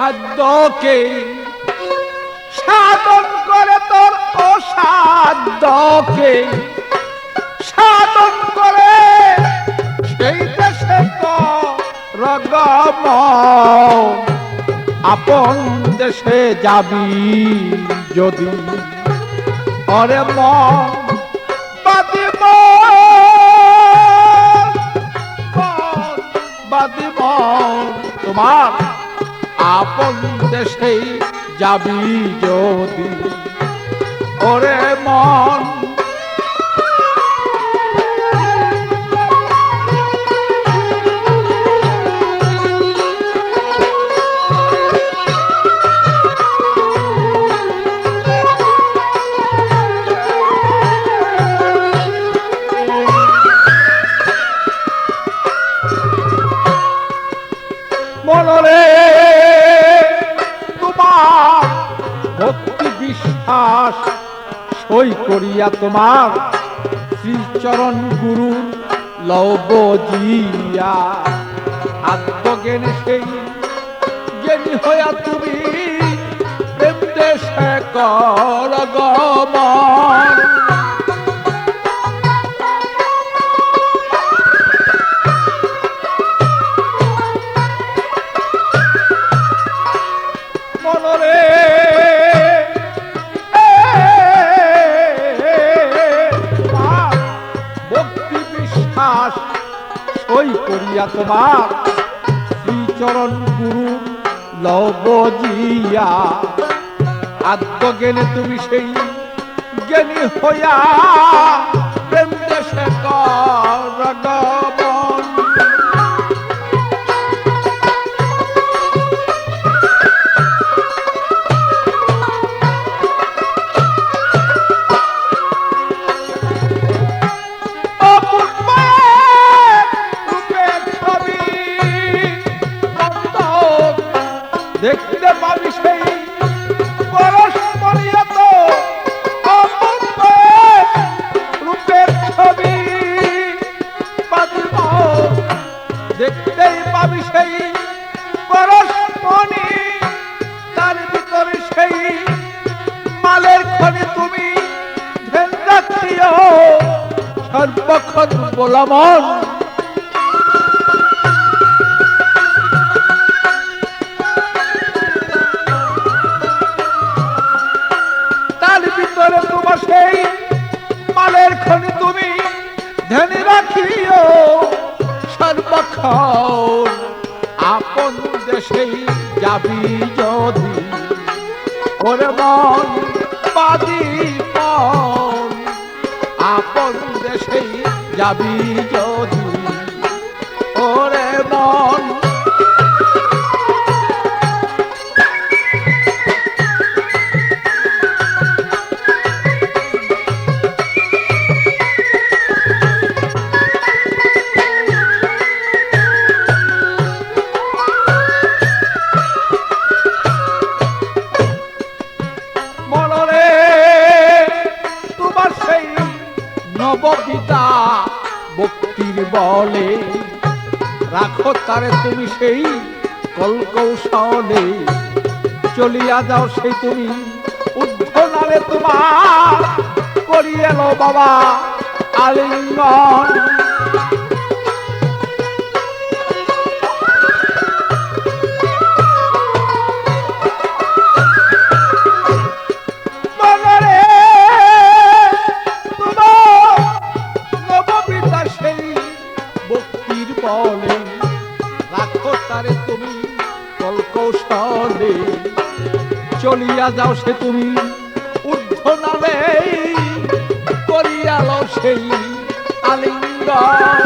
অসাধ্যকে সাধন করে, তোর অসাধ্যকে সাধন করে সেই দেশে রগম আপন দেশে যাবি যদি অরে মন বাদিব বাদিব তোমার আপন দেশে যাবি যদি ওরে মন মনরে তোমার ভক্তি বিশ্বাস সই করিয়া তোমার শ্রীচরণ গুরু লবজিয়া আত্মজ্ঞানে সেই জ্ঞানী হইয়া তুমি প্রেম দেশে কর গমন সই করিয়া তোমার শ্রীচরণ গুরু লবজিয়া আত্মজ্ঞানে তুমি সেই জ্ঞানী হইয়া প্রেম দেশে কর গমন দেখতে পাবি সেই পরস্পরিয়ত অপূর্ব রূপের ছবি দেখতেই পাবি সেই পরস্পরি তার ভিতরে সেই মালের খনি তুমি ধ্যান রাখিও সর্বক্ষণ বলমন তোমার সেই মালের খনি তুমি ধ্যান রাখিও সর্বক্ষণ আপন দেশে যাবি যদি ওরে মন বাদিব আপন দেশে যাবি যদি ওরে মন নববিদা ভক্তির বলে রাখো তারে তুমি সেই কলকৌশলে চলিয়া যাও সেই তুমি উদ্ধনারে তোমার করিয়ে এলো বাবা আলিঙ্গন রাখো তারে তুমি কলকৌশলে চলিয়া যাও সে তুমি ঊর্ধ্বনালে করিয়ালো সেই আলিঙ্গন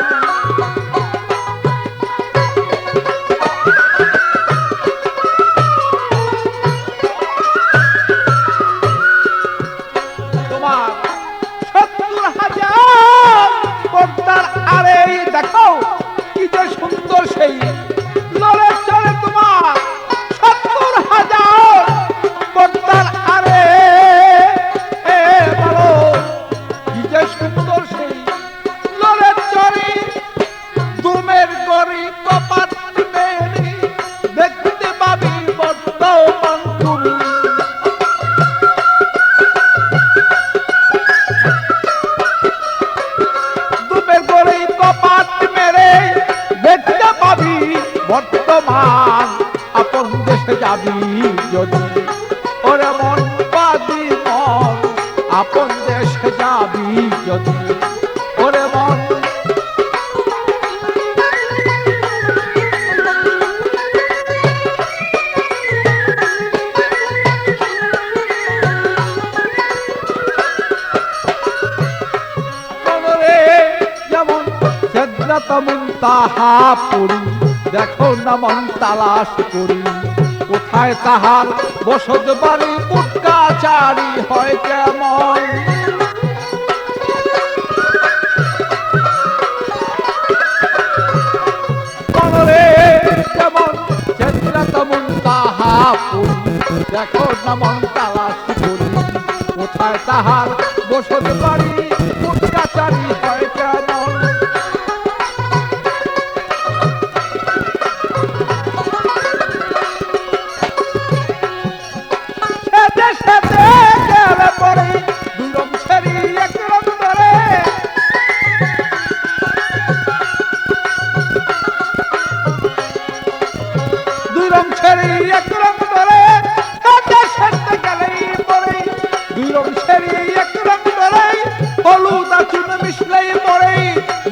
তোমার ৭০,০০০ পর্দার আরে দেখো কি যে সুন্দর সেই লড়ে চলে তোমার ৭০,০০০ পর্দার আরে বলো কি যে সুন্দর সেই লড়ে চলে দুমের গরি কপাট মেরি দেখতে পাবি আপন দেশে যাবি যদি ওরে মন তাহা পড়ি দেখো না মন তালাশ করি কোথায় তাহার বসত বাড়ি পুটকাচারি হয় কেমন মনরে কেমন চেতনা মন তাহা পড়ি দেখো না মন তালাশ করি কোথায় তাহার বসত বাড়ি পুটকাচারি হয় কেমন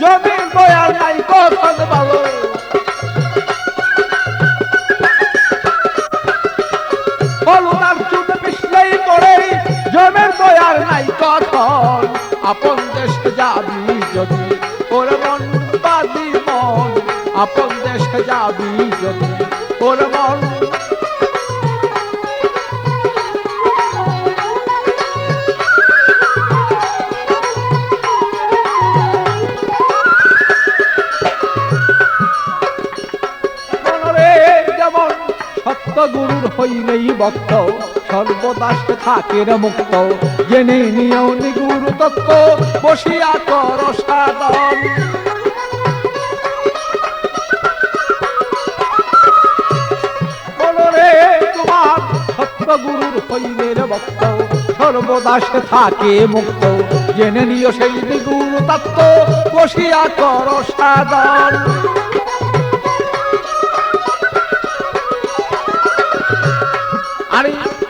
জমির দয়াল নাই কখন ভালো হলুদার চুন মিশলেই পড়ে জমির দয়াল নাই কখন আপন দেশে যাবি যদি ওর মন বাদি মন আপন দেশে যাবি যদি ওর মন গুরুর হইলেই ভক্ত সর্বদাস থাকে মুক্ত জেনে নিও নিগুরু তত্ত্ব বসিয়া কর সাধন বলরে তোমার সত্য গুরুর হইলে ভক্ত সর্বদাস থাকে মুক্ত জেনে নিও সেই নিগুরু তত্ত্ব বসিয়া কর সাধন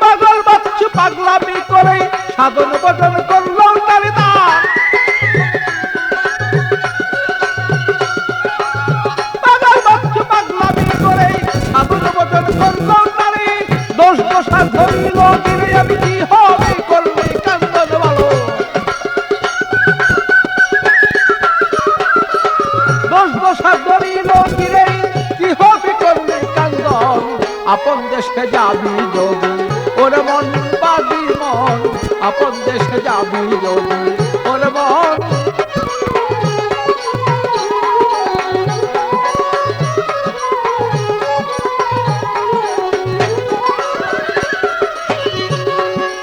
পাগল বাচ্চু পাগলামি করে সাধন ভজন করলো তার পাগল বাচ্চু পাগলামি করে সাধন ভজন করলো তারে দোষ দোষা ধরিল গিরে আমি কি হবে করলে কান্দন ভালো দোষ দোষা ধরিল গিরে কি হবে করলে কান্দন আপন দেশে যাবি যদি ওরে মন বাদি মন আপন দেশে যাবি যদি ওরে মন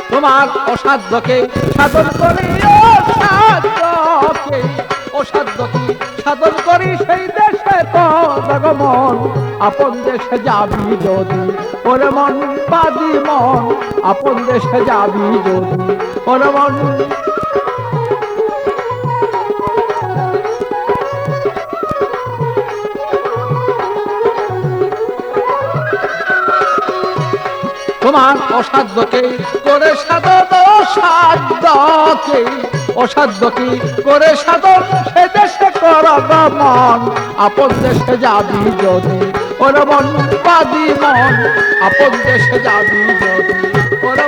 তোমার অসাধ্যকে সাধন করি অসাধ্যকে সাধন করি সেই দেশে তো মন আপন দেশে যাবি যদি ওরে মন বাদি মন আপন দেশে যাবি যদি ওরে মন তোমার অসাধ্যকে করে সাধন অসাধ্যকে করে সাধন সে দেশে কর মন আপন দেশে যাবি যদি ওরে মন বাদি মন আপন দেশে যাবি যদি ওরে